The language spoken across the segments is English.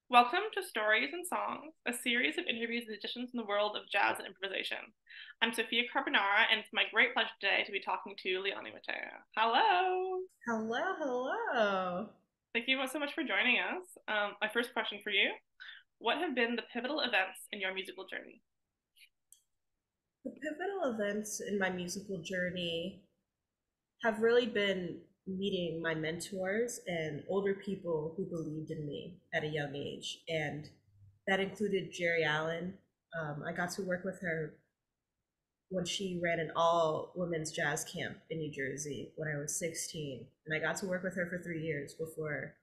Welcome to Stories and Songs, a series of interviews with musicians in the world of jazz and improvisation. I'm Sophia Carbonara, and it's my great pleasure today to be talking to Liany Mateo. Hello! Hello, hello. Thank you so much for joining us. My first question for you: what have been the pivotal events in your musical journey? The pivotal events in my musical journey have really been meeting my mentors and older people who believed in me at a young age. And that included Jerry Allen. I got to work with her when she ran an all women's jazz camp in New Jersey when I was 16. And I got to work with her for 3 years before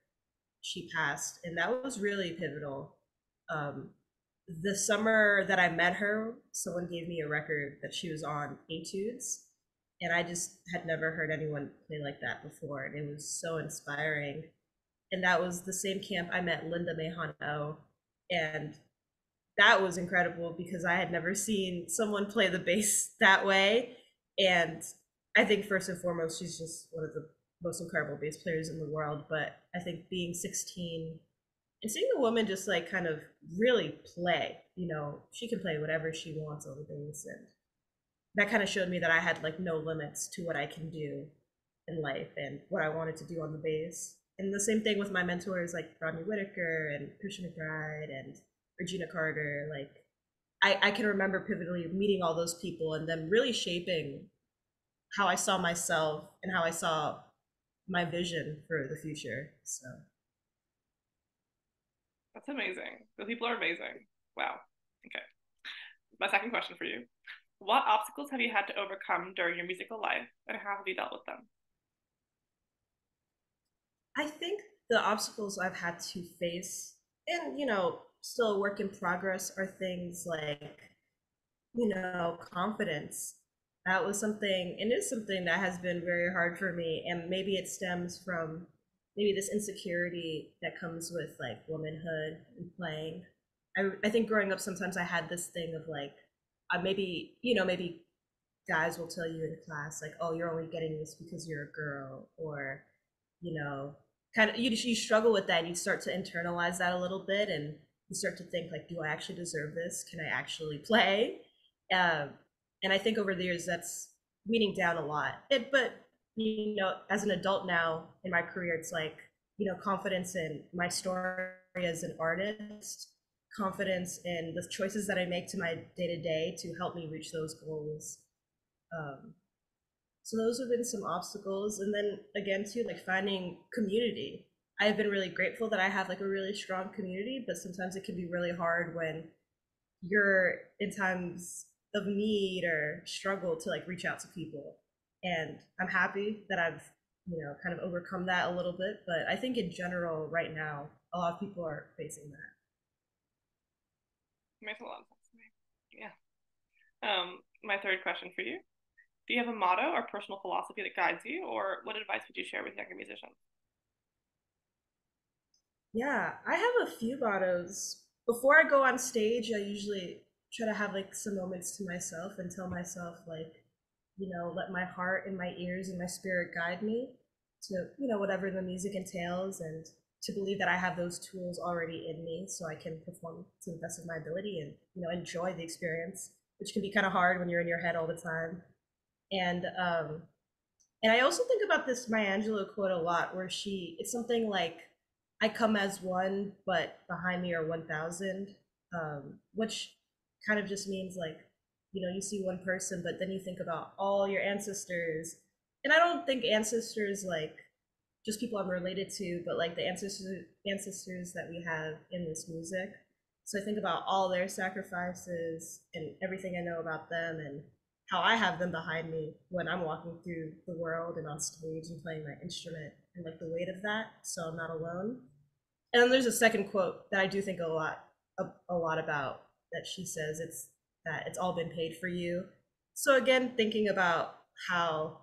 she passed. And that was really pivotal. Um, the summer that I met her, someone gave me a record that she was on, Etudes, and I just had never heard anyone play like that before, and it was so inspiring. And that was the same camp I met Linda Mejano, and that was incredible because I had never seen someone play the bass that way. And I think first and foremost, she's just one of the most incredible bass players in the world. But I think being 16 and seeing the woman just like kind of really play, she can play whatever she wants on the bass, and that kind of showed me that I had like no limits to what I can do in life and what I wanted to do on the bass. And the same thing with my mentors like Rodney Whitaker and Christian McBride and Regina Carter. Like I can remember pivotally meeting all those people and them really shaping how I saw myself and how I saw my vision for the future. So That's amazing. The people are amazing. Wow. Okay. My second question for you: what obstacles have you had to overcome during your musical life, and how have you dealt with them? I think the obstacles I've had to face and, still a work in progress are things like, confidence. That was something, and is something that has been very hard for me. And maybe it stems from maybe this insecurity that comes with like womanhood and playing. I think growing up, sometimes I had this thing of like, maybe guys will tell you in class, like, oh, you're only getting this because you're a girl, or, you know, kind of, you struggle with that and you start to internalize that a little bit. And you start to think, like, do I actually deserve this? Can I actually play? Um, and I think over the years that's weaning down a lot. But as an adult now in my career, it's like confidence in my story as an artist, confidence in the choices that I make to my day to day to help me reach those goals. Um, so those have been some obstacles, and then again too, like finding community. I've been really grateful that I have like a really strong community, but sometimes it can be really hard when you're in times of need or struggle to like reach out to people. And I'm happy that I've kind of overcome that a little bit, but I think in general right now a lot of people are facing that. It makes a lot of sense to me. Yeah. My third question for you: do you have a motto or personal philosophy that guides you, or what advice would you share with younger musicians? Yeah, I have a few mottos. Before I go on stage, I usually try to have like some moments to myself and tell myself like, let my heart and my ears and my spirit guide me to, whatever the music entails, and to believe that I have those tools already in me so I can perform to the best of my ability and, enjoy the experience, which can be kind of hard when you're in your head all the time. And I also think about this Maya Angelou quote a lot, where it's something like, "I come as one, but behind me are 1,000," which kind of just means like, you see one person, but then you think about all your ancestors. And I don't think ancestors like just people I'm related to, but like the ancestors that we have in this music. So I think about all their sacrifices and everything I know about them, and how I have them behind me when I'm walking through the world and on stage and playing my instrument, and like the weight of that, so I'm not alone. And then there's a second quote that I do think a lot about, that she says it's that it's all been paid for you. So again, thinking about how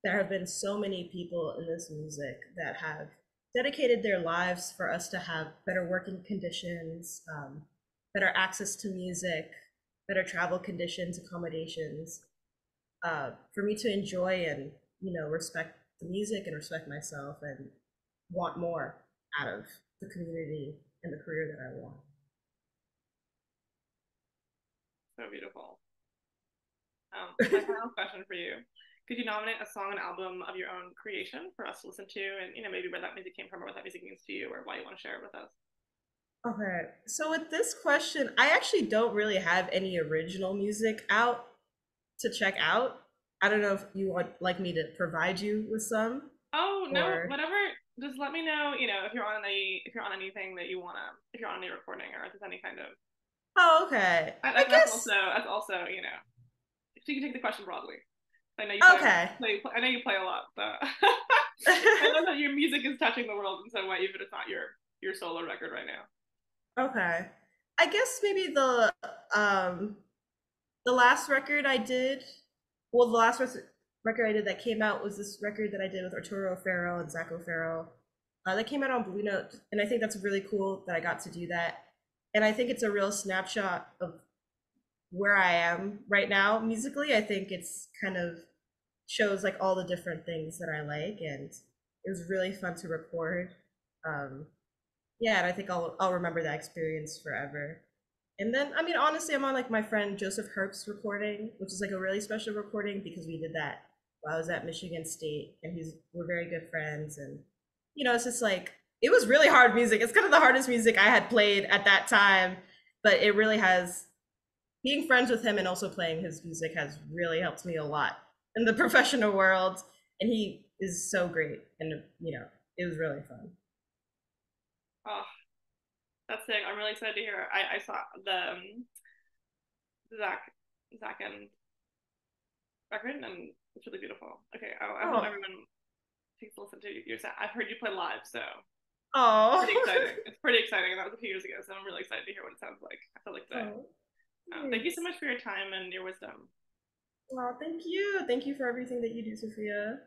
there have been so many people in this music that have dedicated their lives for us to have better working conditions, better access to music, better travel conditions, accommodations, for me to enjoy and respect the music and respect myself and want more out of the community and the the career that I want. So beautiful. My final question for you. Could you nominate a song and album of your own creation for us to listen to, and maybe where that music came from, or what that music means to you, or why you want to share it with us? Okay, so with this question, I actually don't really have any original music out to check out. I don't know if you would like me to provide you with some, Oh no, or whatever. Just let me know. If you're on anything that you wanna, if you're on any recording, or if there's any kind of. oh, okay. I guess That's also. So you can take the question broadly. I know okay. I know you play a lot, but I know that your music is touching the world in some way, even if it's not your solo record right now. Okay. I guess maybe the last record I did, well, the last record I did that came out was this record that I did with Arturo Farrell and Zach O'Farrell. That came out on Blue Note, and I think that's really cool that I got to do that. And I think it's a real snapshot of where I am right now musically. I think it's kind of shows like all the different things that I like, and it was really fun to record. Um, yeah, and I think I'll remember that experience forever. And then, I mean, honestly, I'm on like my friend Joseph Herbst's recording, which is like a really special recording because we did that while I was at Michigan State, and we're very good friends. And it's just like it was really hard music. It's kind of the hardest music I had played at that time, but it really has being friends with him and also playing his music has really helped me a lot in the professional world. And he is so great, and it was really fun. Oh, that's sick. I'm really excited to hear. I saw the Zach and record, and it's really beautiful. Okay, I hope Oh, everyone takes a listen to your set. I've heard you play live, so oh, pretty exciting. It's pretty exciting, and that was a few years ago, so I'm really excited to hear what it sounds like. I feel like today. oh, Thank you so thanks. much for your time and your wisdom. Well, thank you. Thank you for everything that you do, Sophia.